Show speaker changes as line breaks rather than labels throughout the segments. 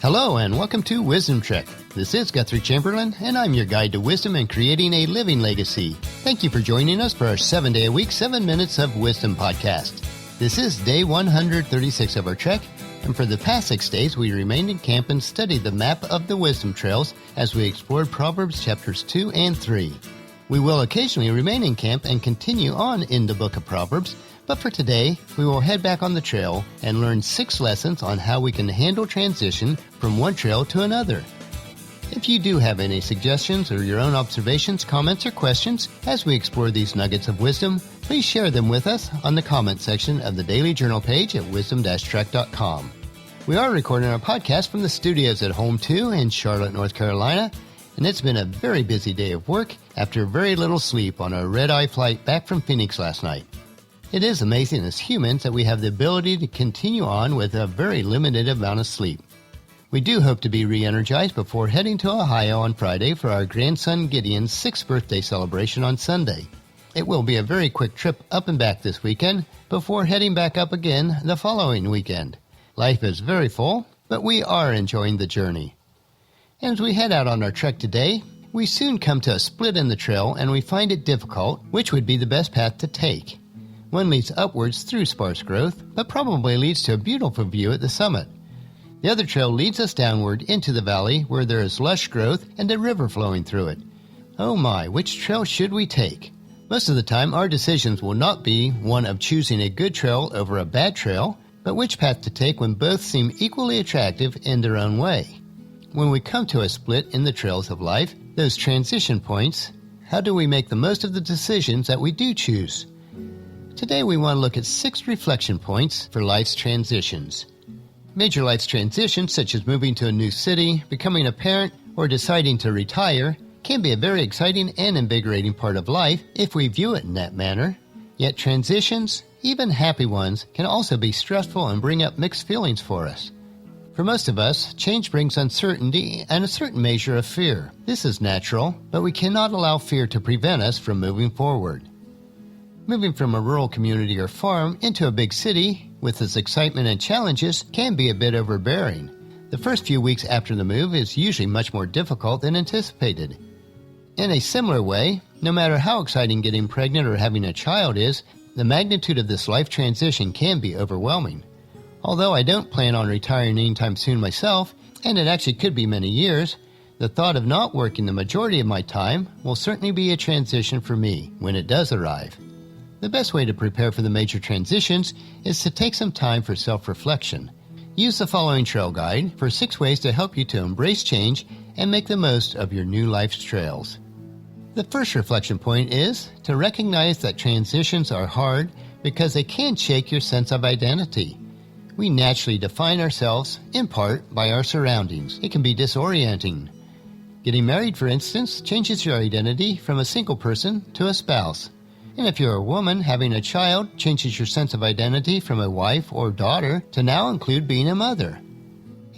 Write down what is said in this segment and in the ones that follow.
Hello and welcome to Wisdom Trek. This is Guthrie Chamberlain and I'm your guide to wisdom and creating a living legacy. Thank you for joining us for our 7-day-a-week, 7 Minutes of Wisdom podcast. This is day 136 of our trek, and for the past 6 days we remained in camp and studied the map of the wisdom trails as we explored Proverbs chapters 2 and 3. We will occasionally remain in camp and continue on in the book of Proverbs, but for today, we will head back on the trail and learn 6 lessons on how we can handle transition from one trail to another. If you do have any suggestions or your own observations, comments, or questions as we explore these nuggets of wisdom, please share them with us on the comment section of the Daily Journal page at wisdom-trek.com. We are recording our podcast from the studios at Home 2 in Charlotte, North Carolina, and it's been a very busy day of work after very little sleep on our red-eye flight back from Phoenix last night. It is amazing as humans that we have the ability to continue on with a very limited amount of sleep. We do hope to be re-energized before heading to Ohio on Friday for our grandson Gideon's 6th birthday celebration on Sunday. It will be a very quick trip up and back this weekend before heading back up again the following weekend. Life is very full, but we are enjoying the journey. And as we head out on our trek today, we soon come to a split in the trail and we find it difficult which would be the best path to take. One leads upwards through sparse growth, but probably leads to a beautiful view at the summit. The other trail leads us downward into the valley where there is lush growth and a river flowing through it. Oh my, which trail should we take? Most of the time, our decisions will not be one of choosing a good trail over a bad trail, but which path to take when both seem equally attractive in their own way. When we come to a split in the trails of life, those transition points, how do we make the most of the decisions that we do choose? Today we want to look at 6 reflection points for life's transitions. Major life's transitions, such as moving to a new city, becoming a parent, or deciding to retire, can be a very exciting and invigorating part of life if we view it in that manner. Yet transitions, even happy ones, can also be stressful and bring up mixed feelings for us. For most of us, change brings uncertainty and a certain measure of fear. This is natural, but we cannot allow fear to prevent us from moving forward. Moving from a rural community or farm into a big city with its excitement and challenges can be a bit overbearing. The first few weeks after the move is usually much more difficult than anticipated. In a similar way, no matter how exciting getting pregnant or having a child is, the magnitude of this life transition can be overwhelming. Although I don't plan on retiring anytime soon myself, and it actually could be many years, the thought of not working the majority of my time will certainly be a transition for me when it does arrive. The best way to prepare for the major transitions is to take some time for self-reflection. Use the following trail guide for 6 ways to help you to embrace change and make the most of your new life's trails. The first reflection point is to recognize that transitions are hard because they can shake your sense of identity. We naturally define ourselves, in part, by our surroundings. It can be disorienting. Getting married, for instance, changes your identity from a single person to a spouse. And if you're a woman, having a child changes your sense of identity from a wife or daughter to now include being a mother.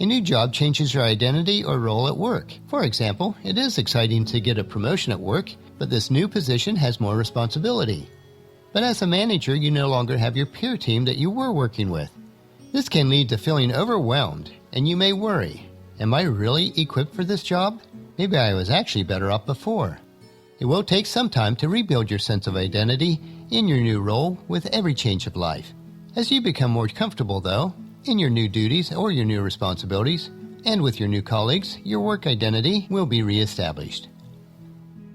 A new job changes your identity or role at work. For example, it is exciting to get a promotion at work, but this new position has more responsibility. But as a manager, you no longer have your peer team that you were working with. This can lead to feeling overwhelmed, and you may worry, am I really equipped for this job? Maybe I was actually better off before. It will take some time to rebuild your sense of identity in your new role with every change of life. As you become more comfortable, though, in your new duties or your new responsibilities, and with your new colleagues, your work identity will be reestablished.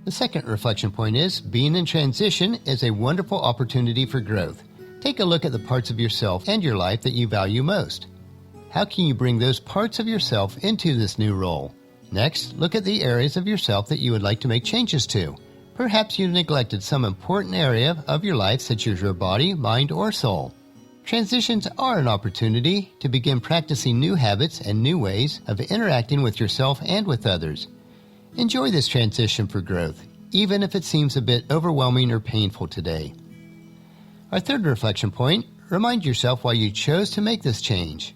The second reflection point is, being in transition is a wonderful opportunity for growth. Take a look at the parts of yourself and your life that you value most. How can you bring those parts of yourself into this new role? Next, look at the areas of yourself that you would like to make changes to. Perhaps you neglected some important area of your life such as your body, mind, or soul. Transitions are an opportunity to begin practicing new habits and new ways of interacting with yourself and with others. Enjoy this transition for growth, even if it seems a bit overwhelming or painful today. Our third reflection point, remind yourself why you chose to make this change.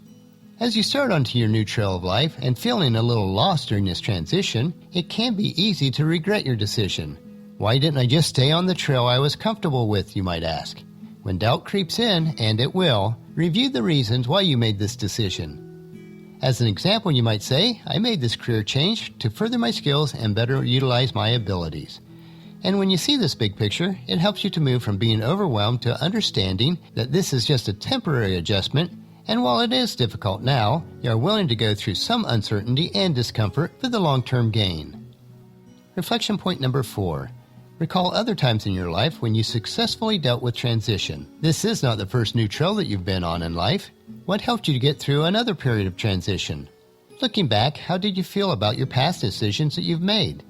As you start onto your new trail of life and feeling a little lost during this transition, it can be easy to regret your decision. Why didn't I just stay on the trail I was comfortable with, you might ask. When doubt creeps in, and it will, review the reasons why you made this decision. As an example, you might say, I made this career change to further my skills and better utilize my abilities. And when you see this big picture, it helps you to move from being overwhelmed to understanding that this is just a temporary adjustment, and while it is difficult now, you are willing to go through some uncertainty and discomfort for the long-term gain. Reflection point number 4. Recall other times in your life when you successfully dealt with transition. This is not the first new trail that you've been on in life. What helped you to get through another period of transition? Looking back, how did you feel about your past decisions that you've made?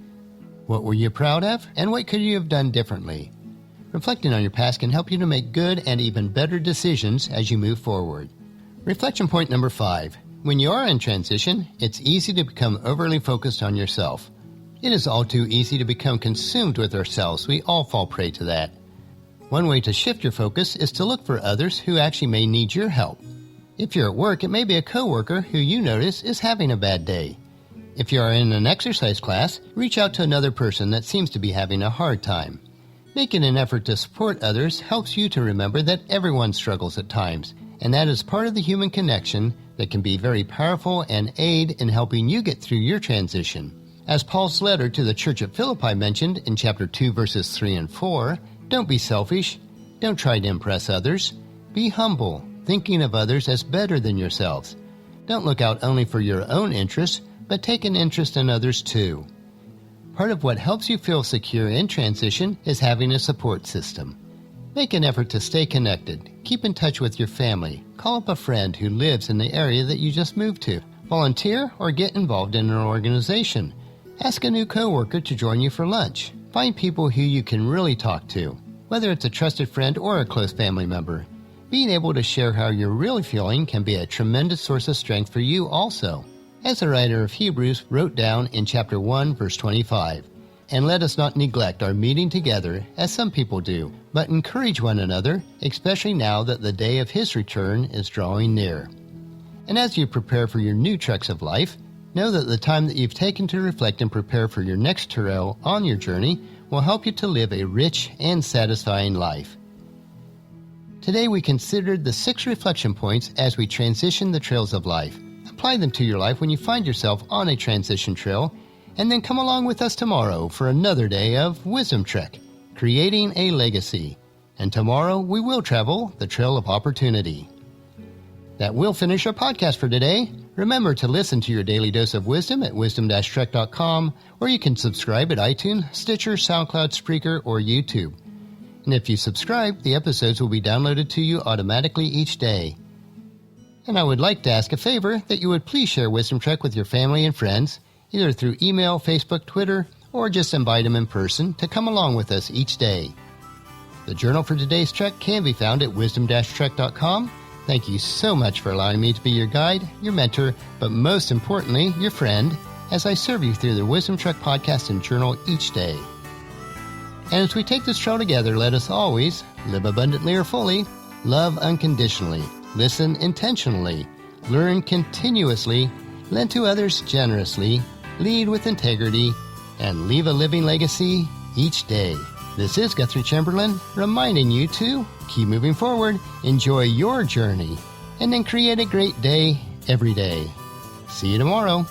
What were you proud of, and what could you have done differently? Reflecting on your past can help you to make good and even better decisions as you move forward. Reflection point number 5. When you are in transition, it's easy to become overly focused on yourself. It is all too easy to become consumed with ourselves. We all fall prey to that. One way to shift your focus is to look for others who actually may need your help. If you're at work, it may be a coworker who you notice is having a bad day. If you are in an exercise class, reach out to another person that seems to be having a hard time. Making an effort to support others helps you to remember that everyone struggles at times, and that is part of the human connection that can be very powerful and aid in helping you get through your transition. As Paul's letter to the church at Philippi mentioned in chapter 2, verses 3 and 4, don't be selfish. Don't try to impress others. Be humble, thinking of others as better than yourselves. Don't look out only for your own interests, but take an interest in others too. Part of what helps you feel secure in transition is having a support system. Make an effort to stay connected. Keep in touch with your family. Call up a friend who lives in the area that you just moved to. Volunteer or get involved in an organization. Ask a new coworker to join you for lunch. Find people who you can really talk to, whether it's a trusted friend or a close family member. Being able to share how you're really feeling can be a tremendous source of strength for you also. As the writer of Hebrews wrote down in chapter 1, verse 25, "And let us not neglect our meeting together, as some people do, but encourage one another, especially now that the day of his return is drawing near." And as you prepare for your new treks of life, know that the time that you've taken to reflect and prepare for your next trail on your journey will help you to live a rich and satisfying life. Today we considered the 6 reflection points as we transition the trails of life. Apply them to your life when you find yourself on a transition trail, and then come along with us tomorrow for another day of Wisdom Trek, creating a legacy. And tomorrow we will travel the trail of opportunity. That will finish our podcast for today. Remember to listen to your daily dose of wisdom at wisdom-trek.com, or you can subscribe at iTunes, Stitcher, SoundCloud, Spreaker, or YouTube. And if you subscribe, the episodes will be downloaded to you automatically each day. And I would like to ask a favor that you would please share Wisdom Trek with your family and friends, either through email, Facebook, Twitter, or just invite them in person to come along with us each day. The journal for today's trek can be found at wisdom-trek.com. Thank you so much for allowing me to be your guide, your mentor, but most importantly, your friend, as I serve you through the Wisdom Trek podcast and journal each day. And as we take this trail together, let us always live abundantly or fully, love unconditionally, listen intentionally, learn continuously, lend to others generously, lead with integrity, and leave a living legacy each day. This is Guthrie Chamberlain reminding you to keep moving forward, enjoy your journey, and then create a great day every day. See you tomorrow.